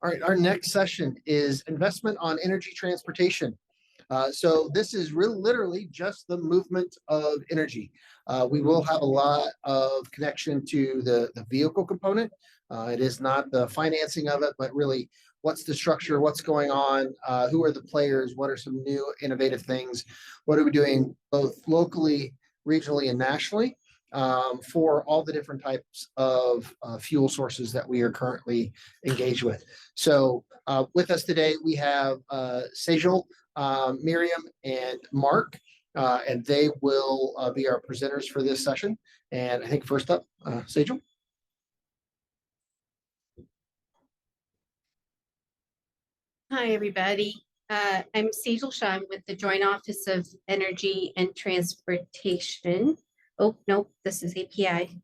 All right, our next session is investment on energy transportation. So this is really literally just the movement of energy. We will have a lot of connection to the vehicle component. It is not the financing of it, but really what's the structure, what's going on, who are the players, what are some new innovative things, what are we doing both locally, regionally, and nationally for all the different types of fuel sources that we are currently engaged with. So with us today, we have Sejal, Miriam, and Mark, and they will be our presenters for this session. And I think first up, Sejal. Hi, everybody. I'm Sejal Shah. I'm with the Joint Office of Energy and Transportation. Oh, no, this is API.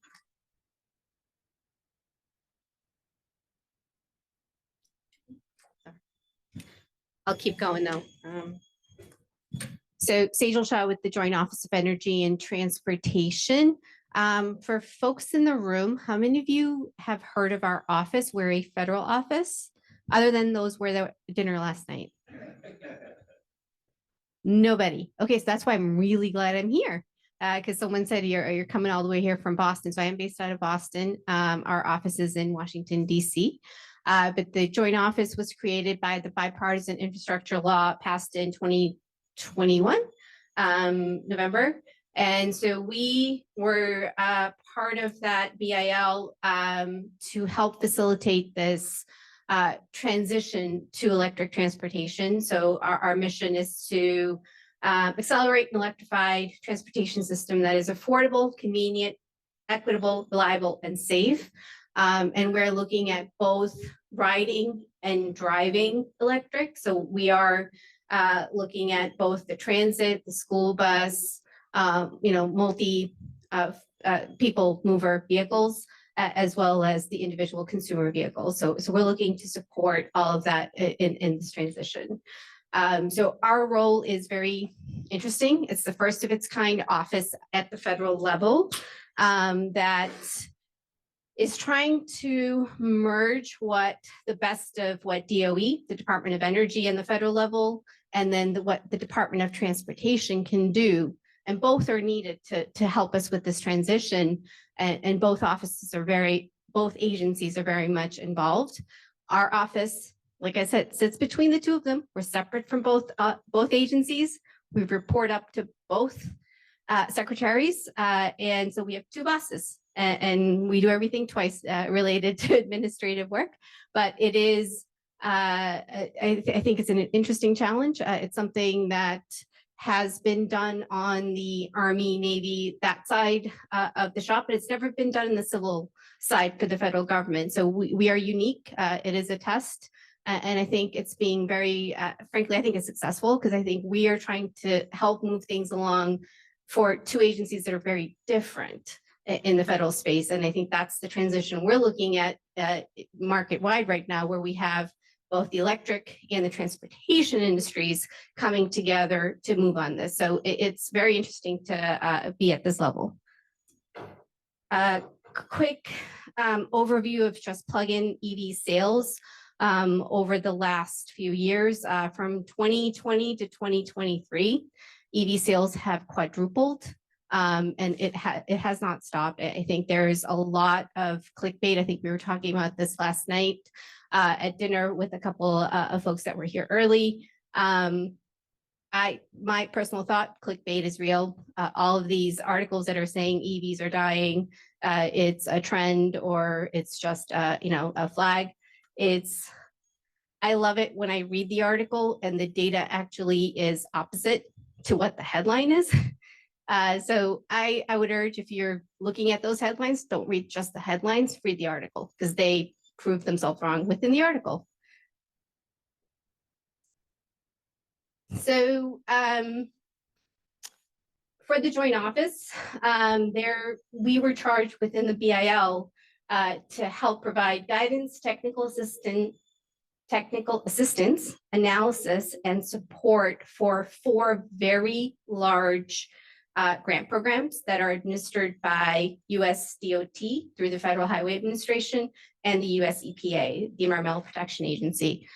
I'll keep going though. So Sejal Shah with the Joint Office of Energy and Transportation. For folks in the room, how many of you have heard of our office? We're a federal office, other than those where they were at dinner last night. Nobody. Okay, so that's why I'm really glad I'm here. Because someone said you're coming all the way here from Boston. So I am based out of Boston. Our office is in Washington, D.C. But the joint office was created by the bipartisan infrastructure law passed in 2021, November. And so we were part of that BIL to help facilitate this transition to electric transportation. So our mission is to accelerate an electrified transportation system that is affordable, convenient, equitable, reliable, and safe. And we're looking at both riding and driving electric. So we are looking at both the transit, the school bus, multi people mover vehicles, as well as the individual consumer vehicles. So we're looking to support all of that in this transition. So our role is very interesting. It's the first of its kind office at the federal level that is trying to merge the best of what DOE, the Department of Energy, and the federal level, and then what the Department of Transportation can do. And both are needed to help us with this transition. And both agencies are very much involved. Our office, like I said, sits between the two of them. We're separate from both agencies. We report up to both secretaries. And so we have two bosses. And we do everything twice related to administrative work. But it is, I think it's an interesting challenge. It's something that has been done on the Army, Navy, that side of the shop, but it's never been done in the civil side for the federal government. So we are unique. It is a test. And I think it's being very, frankly, I think it's successful because I think we are trying to help move things along for two agencies that are very different in the federal space. And I think that's the transition we're looking at market-wide right now, where we have both the electric and the transportation industries coming together to move on this. So it's very interesting to be at this level. Quick overview of just plug-in EV sales over the last few years. From 2020 to 2023, EV sales have quadrupled. And it has not stopped. I think there's a lot of clickbait. I think we were talking about this last night at dinner with a couple of folks that were here early. My personal thought, clickbait is real. All of these articles that are saying EVs are dying, it's a trend or it's just a flag. I love it when I read the article and the data actually is opposite to what the headline is. So I would urge, if you're looking at those headlines, don't read just the headlines, read the article, because they prove themselves wrong within the article. So for the joint office, we were charged within the BIL to help provide guidance, technical assistance, technical assistance, analysis, and support for 4 very large grant programs that are administered by US DOT through the Federal Highway Administration and the US EPA, the Environmental Protection Agency.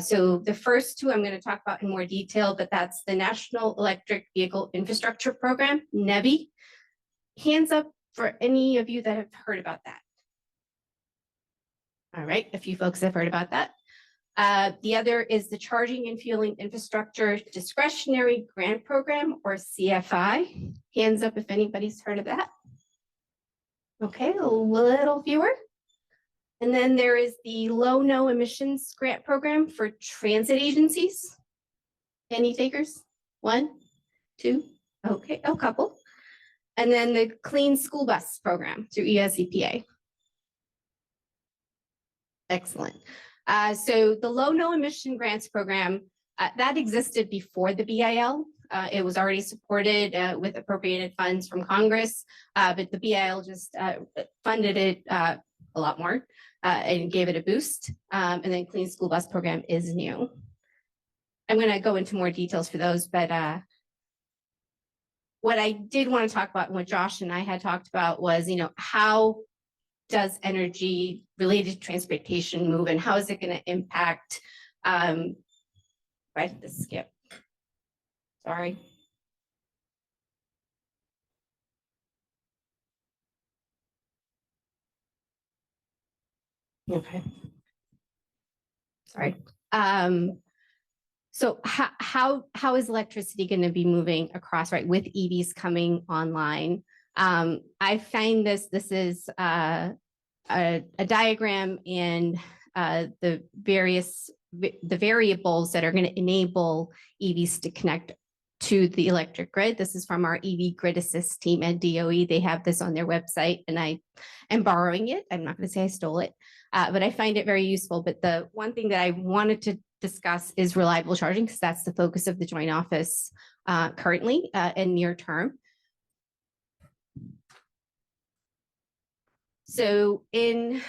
So the first 2 I'm going to talk about in more detail, but that's the National Electric Vehicle Infrastructure Program, NEVI. Hands up for any of you that have heard about that. All right, a few folks have heard about that. The other is the Charging and Fueling Infrastructure Discretionary Grant Program, or CFI. Hands up if anybody's heard of that. Okay, a little fewer. And then there is the Low No Emissions Grant Program for transit agencies. Any takers? 1, 2, okay, a couple. And then the Clean School Bus Program through US EPA. Excellent. So the Low No Emission Grants Program, that existed before the BIL. It was already supported with appropriated funds from Congress, but the BIL just funded it a lot more and gave it a boost. And then Clean School Bus Program is new. I'm going to go into more details for those, but what I did want to talk about and what Josh and I had talked about was, how does energy related to transportation move and how is it going to impact, right at the skip, sorry. Okay. Sorry. So how is electricity going to be moving across, right, with EVs coming online? I find this is a diagram and the variables that are going to enable EVs to connect to the electric grid. This is from our EV Grid Assist team at DOE. They have this on their website and I am borrowing it. I'm not going to say I stole it, but I find it very useful. But the one thing that I wanted to discuss is reliable charging, because that's the focus of the joint office currently and near term. So in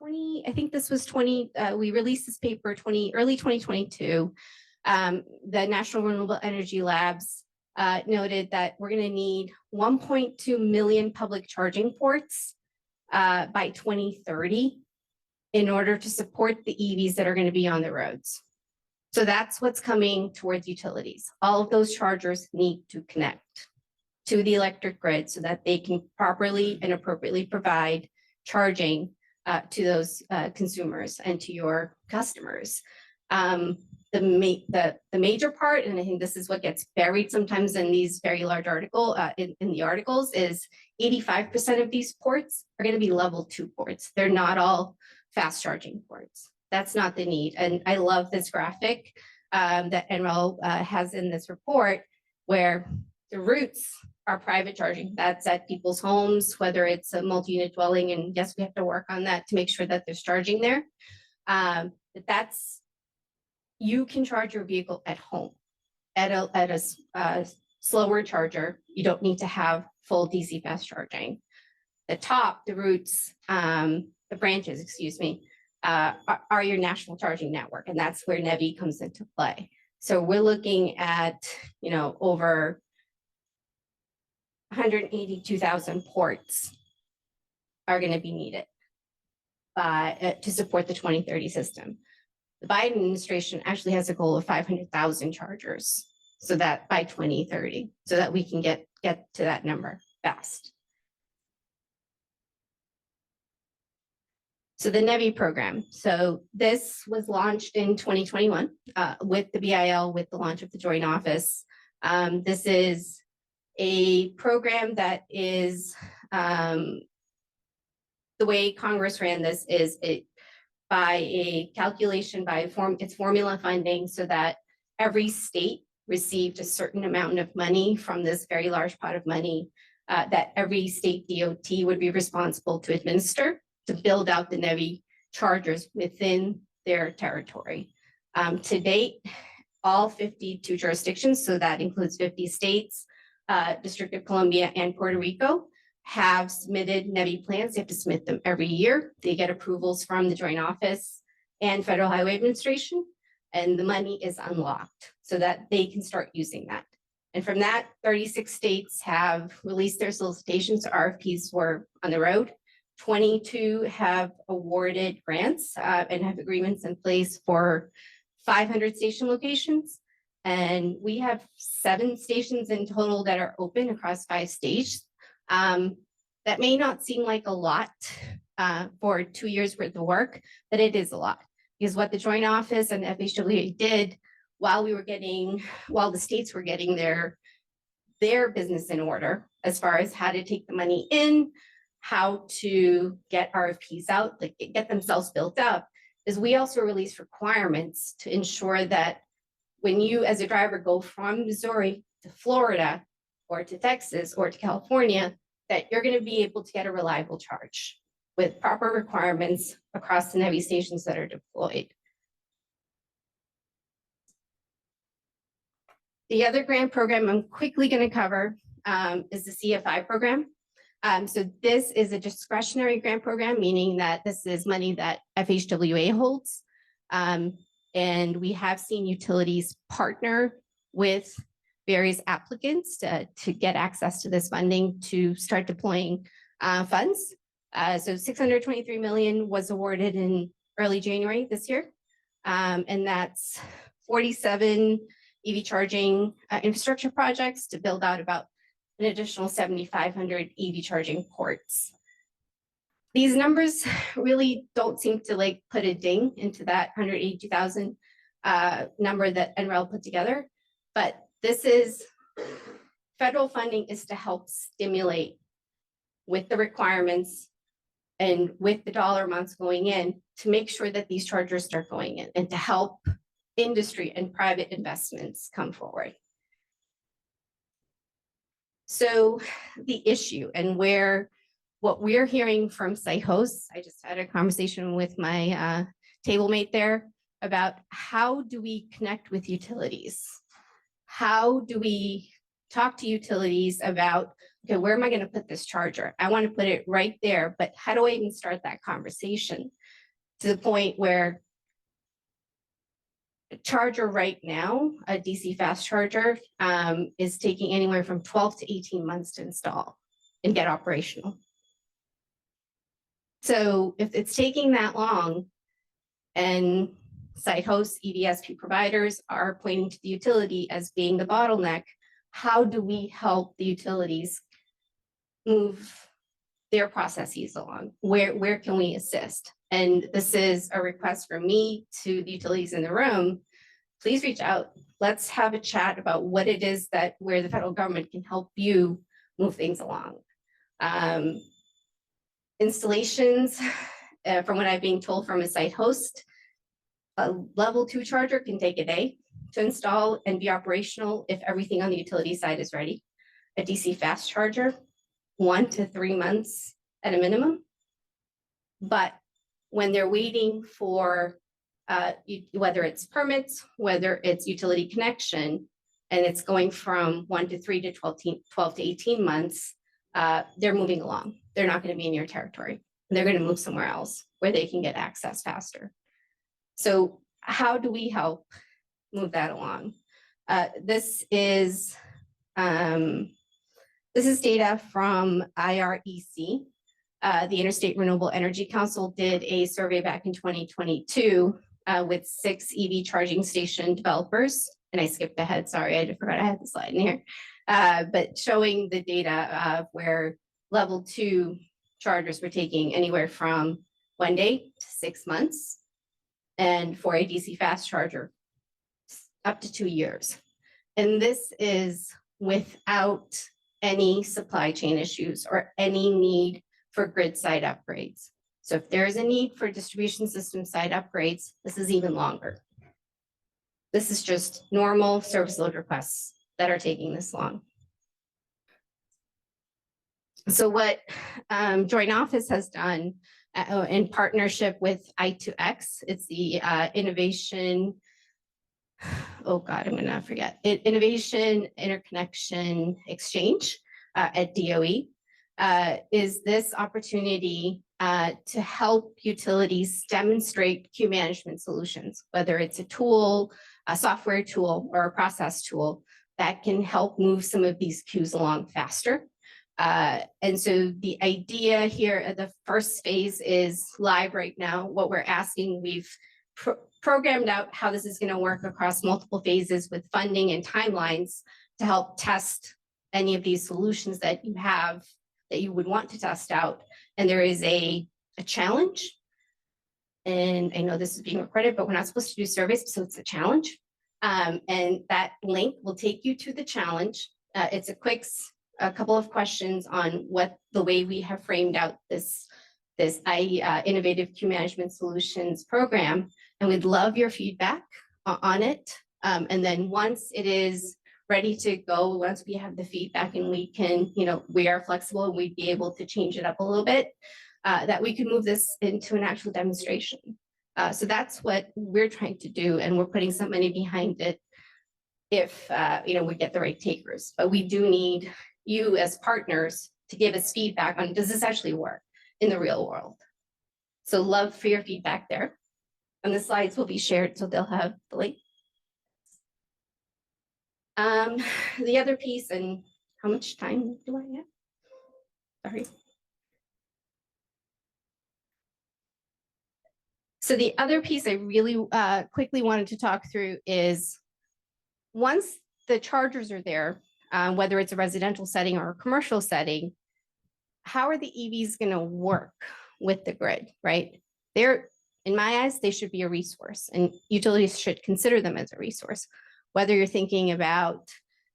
I think this was we released this paper early 2022. The National Renewable Energy Labs noted that we're going to need 1.2 million public charging ports by 2030 in order to support the EVs that are going to be on the roads. So that's what's coming towards utilities. All of those chargers need to connect to the electric grid so that they can properly and appropriately provide charging to those consumers and to your customers. The major part, and I think this is what gets buried sometimes in these very large in the articles, is 85% of these ports are going to be level 2 ports. They're not all fast charging ports. That's not the need. And I love this graphic that NREL has in this report, where the routes are private charging. That's at people's homes, whether it's a multi-unit dwelling. And yes, we have to work on that to make sure that there's charging there. But you can charge your vehicle at home at a slower charger. You don't need to have full DC fast charging. The routes, the branches, excuse me, are your national charging network. And that's where NEVI comes into play. So we're looking at, over 182,000 ports are going to be needed to support the 2030 system. The Biden administration actually has a goal of 500,000 chargers, so that by 2030, so that we can get to that number fast. So the NEVI program. So this was launched in 2021 with the BIL, with the launch of the joint office. This is a program that is, the way Congress ran this is by a calculation, it's formula funding, so that every state received a certain amount of money from this very large pot of money that every state DOT would be responsible to administer to build out the NEVI chargers within their territory. To date, all 52 jurisdictions, so that includes 50 states, District of Columbia and Puerto Rico, have submitted NEVI plans. They have to submit them every year. They get approvals from the joint office, and Federal Highway Administration, and the money is unlocked so that they can start using that. And from that, 36 states have released their solicitations. RFPs were on the road. 22 have awarded grants and have agreements in place for 500 station locations. And we have 7 stations in total that are open across 5 states. That may not seem like a lot for 2 years worth of work, but it is a lot. Because what the Joint Office and FHWA did while the states were getting their business in order, as far as how to take the money in, how to get RFPs out, like get themselves built up, is we also release requirements to ensure that when you as a driver go from Missouri to Florida or to Texas or to California, that you're going to be able to get a reliable charge with proper requirements across the NEVI stations that are deployed. The other grant program I'm quickly going to cover is the CFI program. So this is a discretionary grant program, meaning that this is money that FHWA holds. And we have seen utilities partner with various applicants to get access to this funding to start deploying funds. So $623 million was awarded in early January this year. And that's 47 EV charging infrastructure projects to build out about an additional 7,500 EV charging ports. These numbers really don't seem to like put a ding into that 182,000 number that NREL put together, but this is federal funding is to help stimulate with the requirements and with the dollar amounts going in to make sure that these chargers start going in and to help industry and private investments come forward. So the issue and what we're hearing from site hosts, I just had a conversation with my table mate there about how do we connect with utilities? How do we talk to utilities about, okay, where am I going to put this charger? I want to put it right there, but how do I even start that conversation to the point where a charger right now, a DC fast charger, is taking anywhere from 12 to 18 months to install and get operational. So if it's taking that long and site hosts, EVSP providers are pointing to the utility as being the bottleneck, how do we help the utilities move their processes along? Where can we assist? And this is a request from me to the utilities in the room. Please reach out. Let's have a chat about what it is that where the federal government can help you move things along. Installations, from what I'm being told from a site host, a level 2 charger can take a day to install and be operational if everything on the utility side is ready. A DC fast charger, 1 to 3 months at a minimum. But when they're waiting for whether it's permits, whether it's utility connection, and it's going from 1 to 3 to 12 to 18 months, they're moving along. They're not going to be in your territory. They're going to move somewhere else where they can get access faster. So how do we help move that along? This is data from IREC. The Interstate Renewable Energy Council did a survey back in 2022 with 6 EV charging station developers. And I skipped ahead, sorry, I forgot I had the slide in here. But showing the data of where level 2 chargers were taking anywhere from 1 day to 6 months. And for a DC fast charger, up to 2 years. And this is without any supply chain issues or any need for grid side upgrades. So if there is a need for distribution system side upgrades, this is even longer. This is just normal service load requests that are taking this long. So what Joint Office has done in partnership with I2X, it's the Innovation, oh God, I'm gonna forget, Innovation Interconnection Exchange at DOE, is this opportunity to help utilities demonstrate queue management solutions, whether it's a tool, a software tool, or a process tool that can help move some of these queues along faster. And so the idea here at the first phase is live right now. What we're asking, we've programmed out how this is going to work across multiple phases with funding and timelines to help test any of these solutions that you have that you would want to test out. And there is a challenge. And I know this is being recorded, but we're not supposed to do surveys, so it's a challenge. And that link will take you to the challenge. It's a couple of questions on what the way we have framed out this innovative queue management solutions program, and we'd love your feedback on it. And then once it is ready to go, once we have the feedback and we can, we are flexible and we'd be able to change it up a little bit, that we could move this into an actual demonstration. So that's what we're trying to do, and we're putting some money behind it if we get the right takers. But we do need you as partners to give us feedback on, does this actually work in the real world? So love for your feedback there. And the slides will be shared, so they'll have the link. The other piece, and how much time do I have? Sorry. So the other piece I really quickly wanted to talk through is, once the chargers are there, whether it's a residential setting or a commercial setting, how are the EVs going to work with the grid, right? They're, in my eyes, they should be a resource, and utilities should consider them as a resource. Whether you're thinking about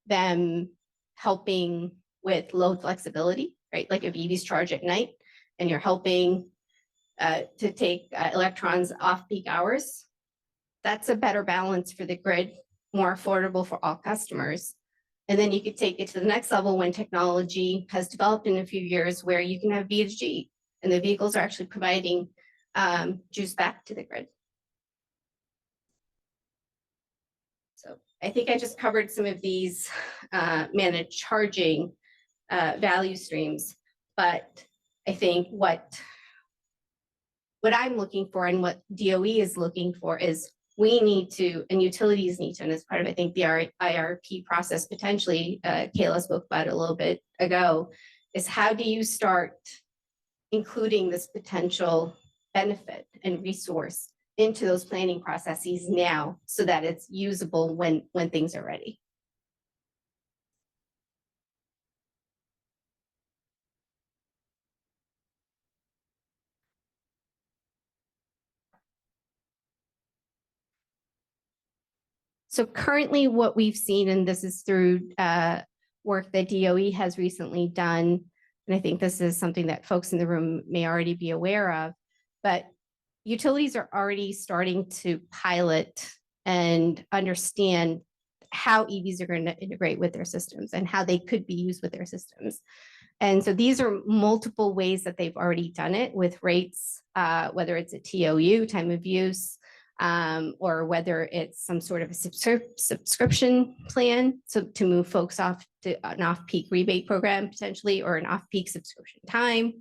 them helping with load flexibility, right? Like if EVs charge at night and you're helping to take electrons off peak hours, that's a better balance for the grid, more affordable for all customers. And then you could take it to the next level when technology has developed in a few years, where you can have V2G and the vehicles are actually providing juice back to the grid. So I think I just covered some of these managed charging value streams, but I think what I'm looking for and what DOE is looking for is, we need to, and utilities need to, and as part of, I think, the IRP process, potentially, Kayla spoke about it a little bit ago, is how do you start including this potential benefit and resource into those planning processes now, so that it's usable when things are ready. So currently what we've seen, and this is through work that DOE has recently done, and I think this is something that folks in the room may already be aware of, but utilities are already starting to pilot and understand how EVs are going to integrate with their systems and how they could be used with their systems. And so these are multiple ways that they've already done it with rates, whether it's a TOU, time of use, or whether it's some sort of a subscription plan, so to move folks off to an off-peak rebate program potentially, or an off-peak subscription time,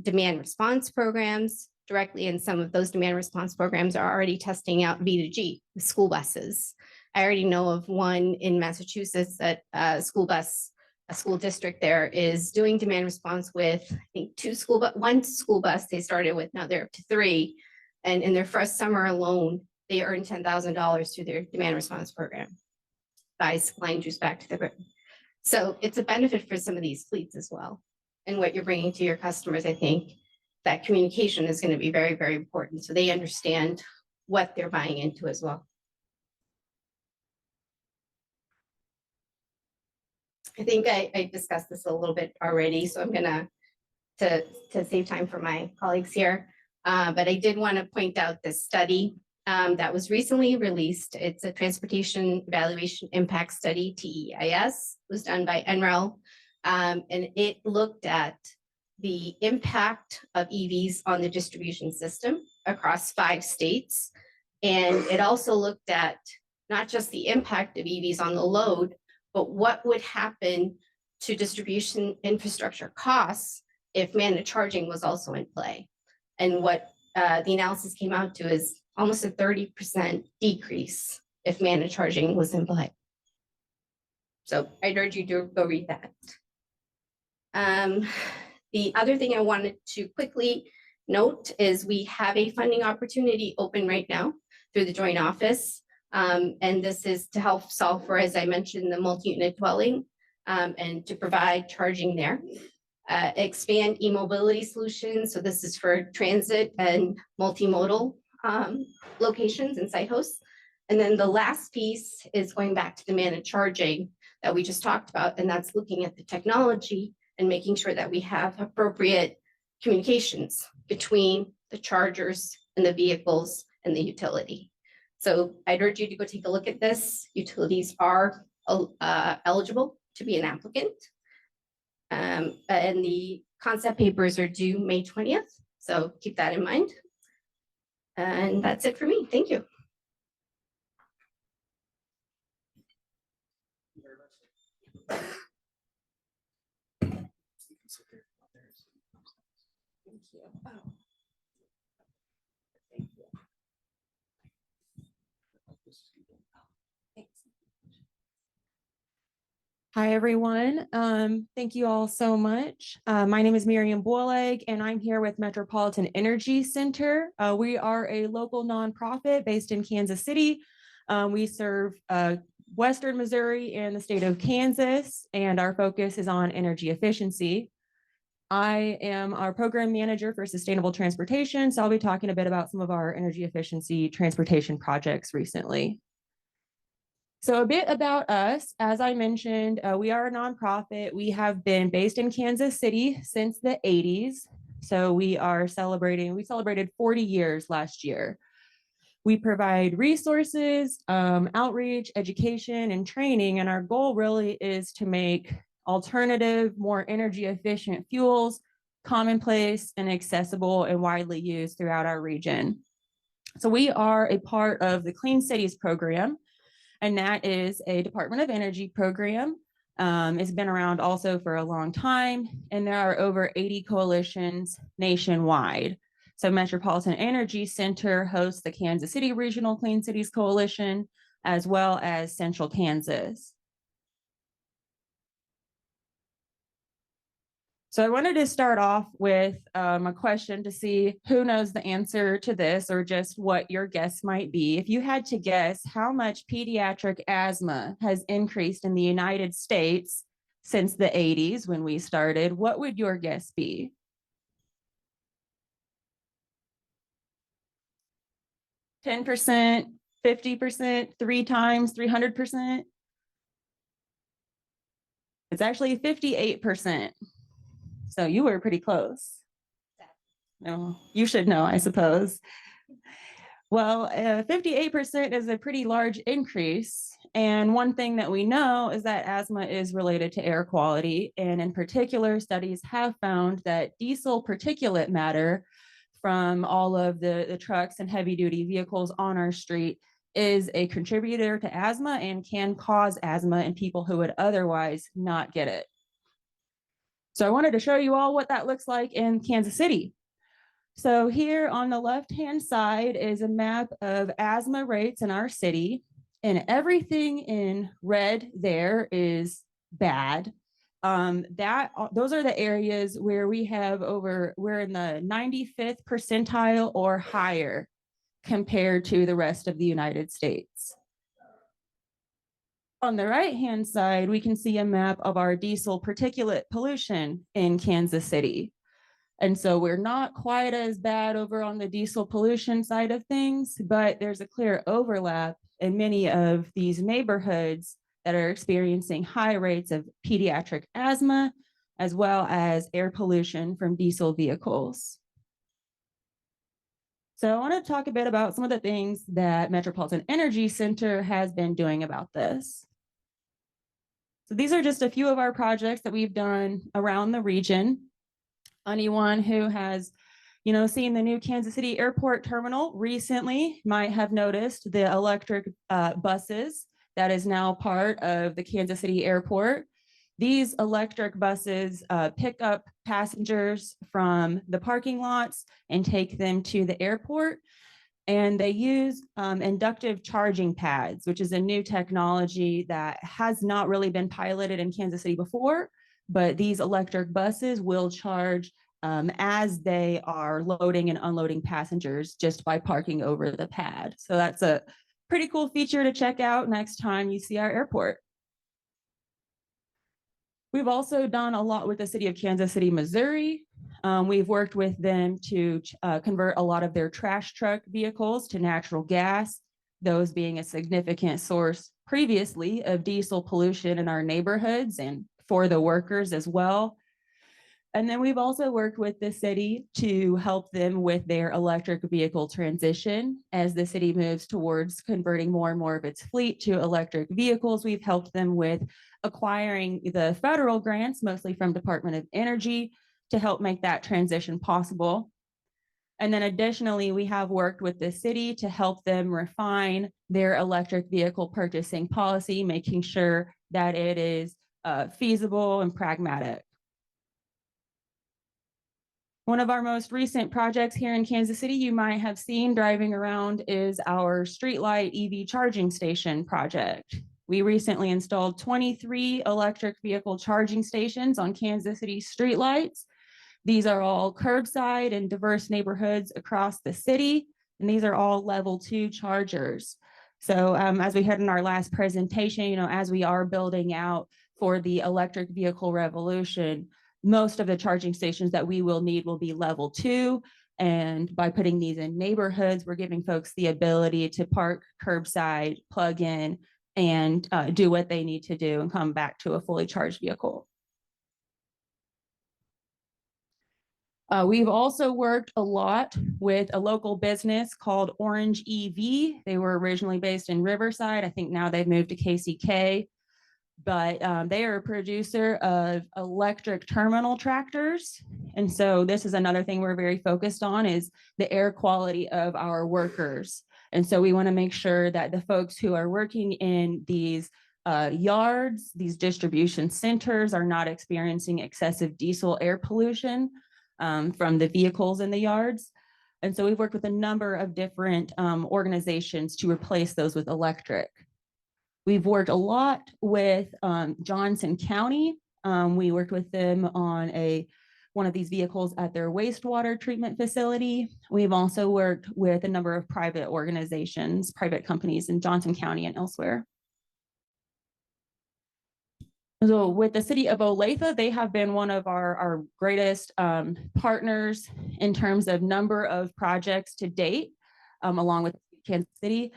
demand response programs directly. And some of those demand response programs are already testing out V2G with school buses. I already know of one in Massachusetts that a school district there is doing demand response with, I think, one school bus they started with, now they're up to 3. And in their first summer alone, they earned $10,000 through their demand response program by supplying juice back to the grid. So it's a benefit for some of these fleets as well. And what you're bringing to your customers, I think that communication is going to be very, very important, so they understand what they're buying into as well. I think I discussed this a little bit already, so I'm gonna to save time for my colleagues here. But I did want to point out this study that was recently released. It's a Transportation Evaluation Impact Study, TEIS, was done by NREL, and it looked at the impact of EVs on the distribution system across 5 states. And it also looked at not just the impact of EVs on the load, but what would happen to distribution infrastructure costs if managed charging was also in play. And what the analysis came out to is almost a 30% decrease if managed charging was in play. So I'd urge you to go read that. The other thing I wanted to quickly note is we have a funding opportunity open right now through the joint office. And this is to help solve for, as I mentioned, the multi-unit dwelling and to provide charging there. Expand e-mobility solutions. So this is for transit and multimodal locations and site hosts. And then the last piece is going back to the managed charging that we just talked about, and that's looking at the technology and making sure that we have appropriate communications between the chargers and the vehicles and the utility. So I'd urge you to go take a look at this. Utilities are eligible to be an applicant. And the concept papers are due May 20th. So keep that in mind. And that's it for me. Thank you. Thank you. Hi, everyone. Thank you all so much. My name is Miriam Bouallegue, and I'm here with Metropolitan Energy Center. We are a local nonprofit based in Kansas City. We serve Western Missouri and the state of Kansas, and our focus is on energy efficiency. I am our program manager for sustainable transportation, so I'll be talking a bit about some of our energy efficiency transportation projects recently. So a bit about us, as I mentioned, we are a nonprofit. We have been based in Kansas City since the 80s. So we celebrated 40 years last year. We provide resources, outreach, education, and training. And our goal really is to make alternative, more energy efficient fuels commonplace and accessible and widely used throughout our region. So we are a part of the Clean Cities program, and that is a Department of Energy program. It's been around also for a long time, and there are over 80 coalitions nationwide. So Metropolitan Energy Center hosts the Kansas City Regional Clean Cities Coalition, as well as Central Kansas. So I wanted to start off with a question to see who knows the answer to this or just what your guess might be. If you had to guess how much pediatric asthma has increased in the United States since the 80s when we started, what would your guess be? %, 50%, 3 times, 300%? It's actually 58%. So you were pretty close. No, you should know, I suppose. Well, 58% is a pretty large increase. And one thing that we know is that asthma is related to air quality. And in particular, studies have found that diesel particulate matter from all of the trucks and heavy duty vehicles on our street is a contributor to asthma and can cause asthma in people who would otherwise not get it. So I wanted to show you all what that looks like in Kansas City. So here on the left-hand side is a map of asthma rates in our city, and everything in red there is bad. Those are the areas where we're in the 95th percentile or higher compared to the rest of the United States. On the right-hand side, we can see a map of our diesel particulate pollution in Kansas City. And so we're not quite as bad over on the diesel pollution side of things, but there's a clear overlap in many of these neighborhoods that are experiencing high rates of pediatric asthma, as well as air pollution from diesel vehicles. So I want to talk a bit about some of the things that Metropolitan Energy Center has been doing about this. So these are just a few of our projects that we've done around the region. Anyone who has, seen the new Kansas City Airport terminal recently might have noticed the electric buses that is now part of the Kansas City Airport. These electric buses pick up passengers from the parking lots and take them to the airport. And they use inductive charging pads, which is a new technology that has not really been piloted in Kansas City before, but these electric buses will charge as they are loading and unloading passengers just by parking over the pad. So that's a pretty cool feature to check out next time you see our airport. We've also done a lot with the city of Kansas City, Missouri. We've worked with them to convert a lot of their trash truck vehicles to natural gas, those being a significant source previously of diesel pollution in our neighborhoods and for the workers as well. And then we've also worked with the city to help them with their electric vehicle transition. As the city moves towards converting more and more of its fleet to electric vehicles, we've helped them with acquiring the federal grants, mostly from Department of Energy, to help make that transition possible. And then additionally, we have worked with the city to help them refine their electric vehicle purchasing policy, making sure that it is feasible and pragmatic. One of our most recent projects here in Kansas City, you might have seen driving around, is our streetlight EV charging station project. We recently installed 23 electric vehicle charging stations on Kansas City streetlights. These are all curbside in diverse neighborhoods across the city, and these are all level 2 chargers. So as we heard in our last presentation, as we are building out for the electric vehicle revolution, most of the charging stations that we will need will be level 2. And by putting these in neighborhoods, we're giving folks the ability to park curbside, plug in, and do what they need to do and come back to a fully charged vehicle. We've also worked a lot with a local business called Orange EV. They were originally based in Riverside. I think now they've moved to KCK. But they are a producer of electric terminal tractors. And so this is another thing we're very focused on, is the air quality of our workers. And so we want to make sure that the folks who are working in these yards, these distribution centers, are not experiencing excessive diesel air pollution from the vehicles in the yards. And so we've worked with a number of different organizations to replace those with electric. We've worked a lot with Johnson County. We worked with them on one of these vehicles at their wastewater treatment facility. We've also worked with a number of private organizations, private companies in Johnson County and elsewhere. So with the city of Olathe, they have been one of our greatest partners in terms of number of projects to date, along with Kansas City.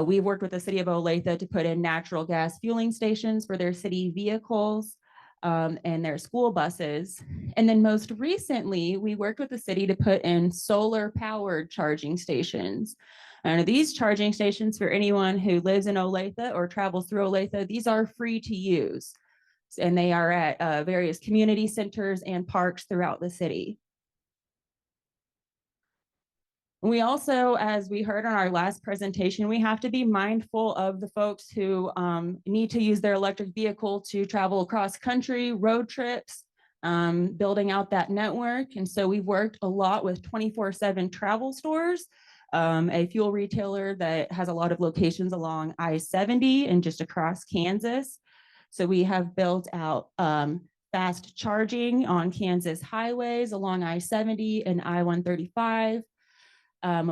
We've worked with the city of Olathe to put in natural gas fueling stations for their city vehicles and their school buses. And then most recently, we worked with the city to put in solar powered charging stations. And these charging stations, for anyone who lives in Olathe or travels through Olathe, these are free to use. And they are at various community centers and parks throughout the city. We also, as we heard on our last presentation, we have to be mindful of the folks who need to use their electric vehicle to travel across country, road trips, building out that network. And so we've worked a lot with 24/7 travel stores, a fuel retailer that has a lot of locations along I-70 and just across Kansas. So we have built out fast charging on Kansas highways along I-70 and I-135.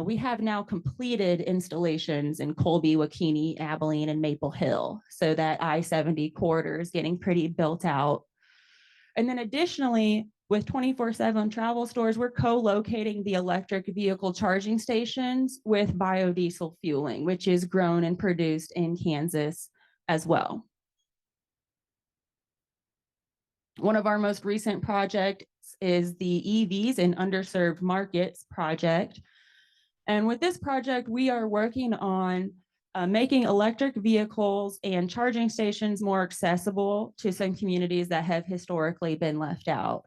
We have now completed installations in Colby, Wakini, Abilene, and Maple Hill. So that I-70 corridor is getting pretty built out. And then additionally, with 24/7 travel stores, we're co-locating the electric vehicle charging stations with biodiesel fueling, which is grown and produced in Kansas as well. One of our most recent projects is the EVs in Underserved Markets project. And with this project, we are working on making electric vehicles and charging stations more accessible to some communities that have historically been left out.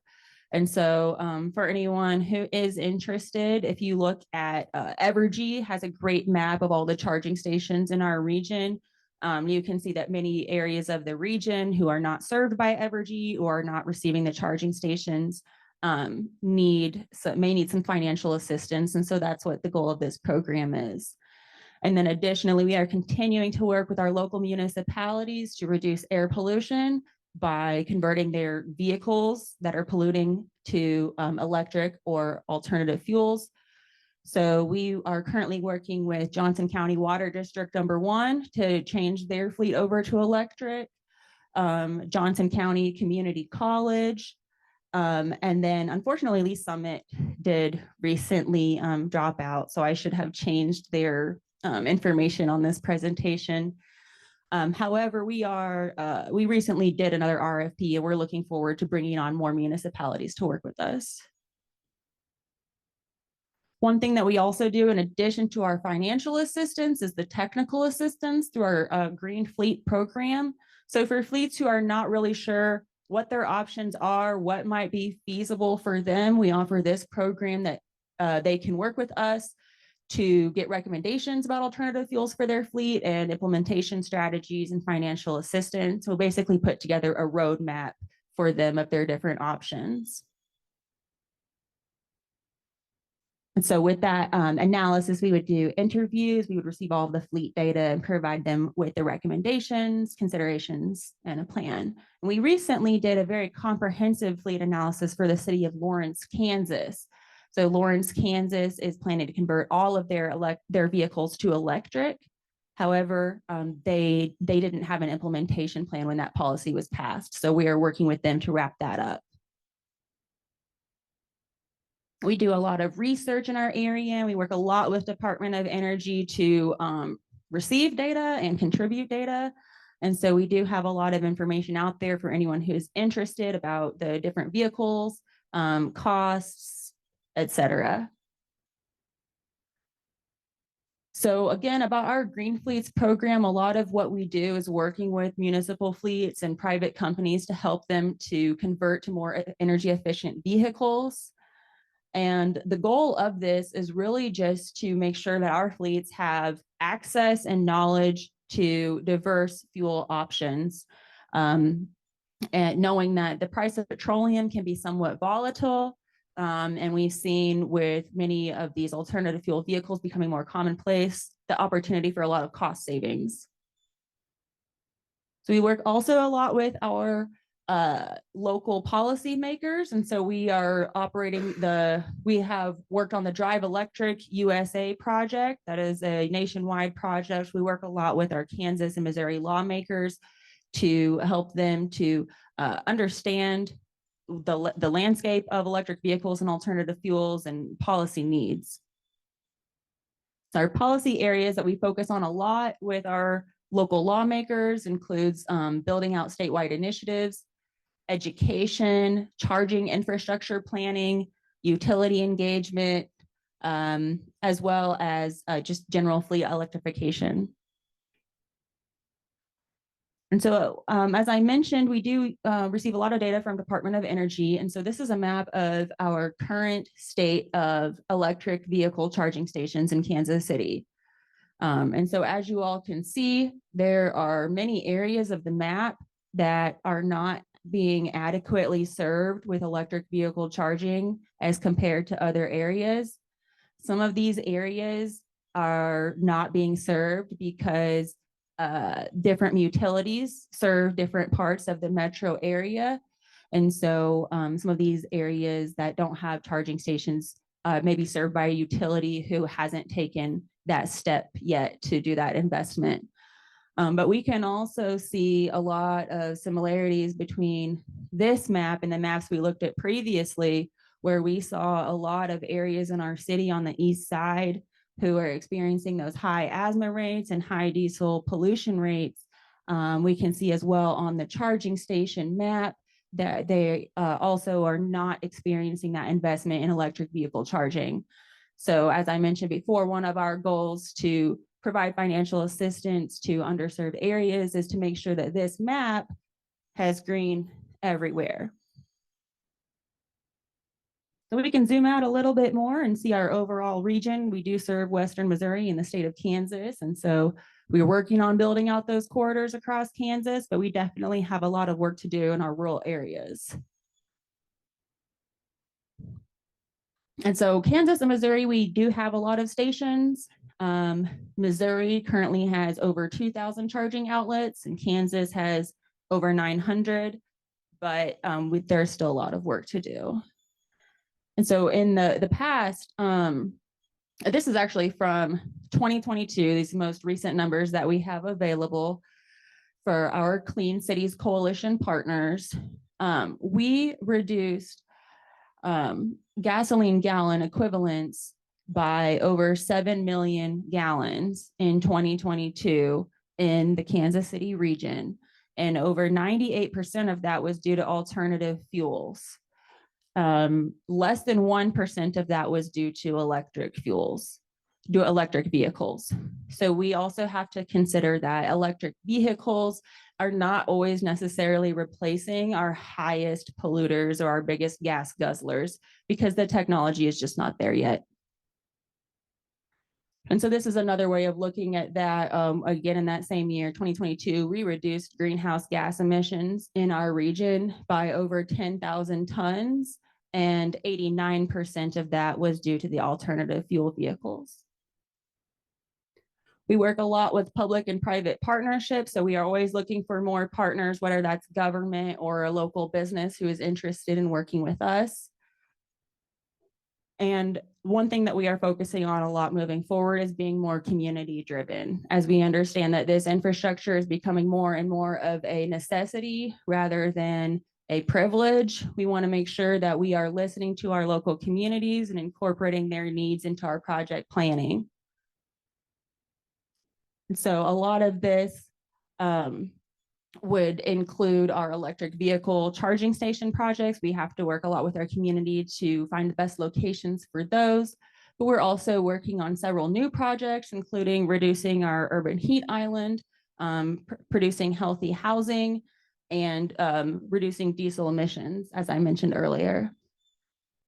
And so for anyone who is interested, if you look at Evergy has a great map of all the charging stations in our region. You can see that many areas of the region who are not served by Evergy or are not receiving the charging stations may need some financial assistance. And so that's what the goal of this program is. And then additionally, we are continuing to work with our local municipalities to reduce air pollution by converting their vehicles that are polluting to electric or alternative fuels. So we are currently working with Johnson County Water District #1 to change their fleet over to electric, Johnson County Community College, and then unfortunately Lee Summit did recently drop out, so I should have changed their information on this presentation. However, we recently did another RFP and we're looking forward to bringing on more municipalities to work with us. One thing that we also do in addition to our financial assistance is the technical assistance through our Green Fleet program. So for fleets who are not really sure what their options are, what might be feasible for them, we offer this program that they can work with us to get recommendations about alternative fuels for their fleet and implementation strategies and financial assistance. We'll basically put together a roadmap for them of their different options. And so with that analysis, we would do interviews, we would receive all of the fleet data and provide them with the recommendations, considerations, and a plan. And we recently did a very comprehensive fleet analysis for the city of Lawrence, Kansas. So Lawrence, Kansas is planning to convert all of their vehicles to electric. However, they didn't have an implementation plan when that policy was passed. So we are working with them to wrap that up. We do a lot of research in our area. We work a lot with Department of Energy to receive data and contribute data. And so we do have a lot of information out there for anyone who's interested about the different vehicles, costs, etc. So again, about our Green Fleets program, a lot of what we do is working with municipal fleets and private companies to help them to convert to more energy efficient vehicles. And the goal of this is really just to make sure that our fleets have access and knowledge to diverse fuel options. And knowing that the price of petroleum can be somewhat volatile. And we've seen with many of these alternative fuel vehicles becoming more commonplace, the opportunity for a lot of cost savings. So we work also a lot with our local policymakers. And so we are we have worked on the Drive Electric USA project. That is a nationwide project. We work a lot with our Kansas and Missouri lawmakers to help them to understand the landscape of electric vehicles and alternative fuels and policy needs. So our policy areas that we focus on a lot with our local lawmakers includes building out statewide initiatives, education, charging infrastructure planning, utility engagement, as well as just general fleet electrification. And so, as I mentioned, we do receive a lot of data from Department of Energy. And so this is a map of our current state of electric vehicle charging stations in Kansas City. And so as you all can see, there are many areas of the map that are not being adequately served with electric vehicle charging as compared to other areas. Some of these areas are not being served because different utilities serve different parts of the metro area. And so some of these areas that don't have charging stations may be served by a utility who hasn't taken that step yet to do that investment. But we can also see a lot of similarities between this map and the maps we looked at previously, where we saw a lot of areas in our city on the east side who are experiencing those high asthma rates and high diesel pollution rates. We can see as well on the charging station map that they also are not experiencing that investment in electric vehicle charging. So as I mentioned before, one of our goals to provide financial assistance to underserved areas is to make sure that this map has green everywhere. So we can zoom out a little bit more and see our overall region. We do serve Western Missouri and the state of Kansas. And so We're working on building out those corridors across Kansas, but we definitely have a lot of work to do in our rural areas. And so Kansas and Missouri, we do have a lot of stations. Missouri currently has over 2,000 charging outlets, and Kansas has over 900, but there's still a lot of work to do. And so in the past, this is actually from 2022, these most recent numbers that we have available for our Clean Cities Coalition partners. We reduced gasoline gallon equivalents by over 7 million gallons in 2022 in the Kansas City region. And over 98% of that was due to alternative fuels. Less than 1% of that was due to electric vehicles. So we also have to consider that electric vehicles are not always necessarily replacing our highest polluters or our biggest gas guzzlers because the technology is just not there yet. And so this is another way of looking at that. Again, in that same year, 2022, we reduced greenhouse gas emissions in our region by over 10,000 tons, and 89% of that was due to the alternative fuel vehicles. We work a lot with public and private partnerships, so we are always looking for more partners, whether that's government or a local business who is interested in working with us. And one thing that we are focusing on a lot moving forward is being more community driven, as we understand that this infrastructure is becoming more and more of a necessity rather than a privilege. We want to make sure that we are listening to our local communities and incorporating their needs into our project planning. And so a lot of this would include our electric vehicle charging station projects. We have to work a lot with our community to find the best locations for those. But we're also working on several new projects, including reducing our urban heat island, producing healthy housing, and reducing diesel emissions, as I mentioned earlier.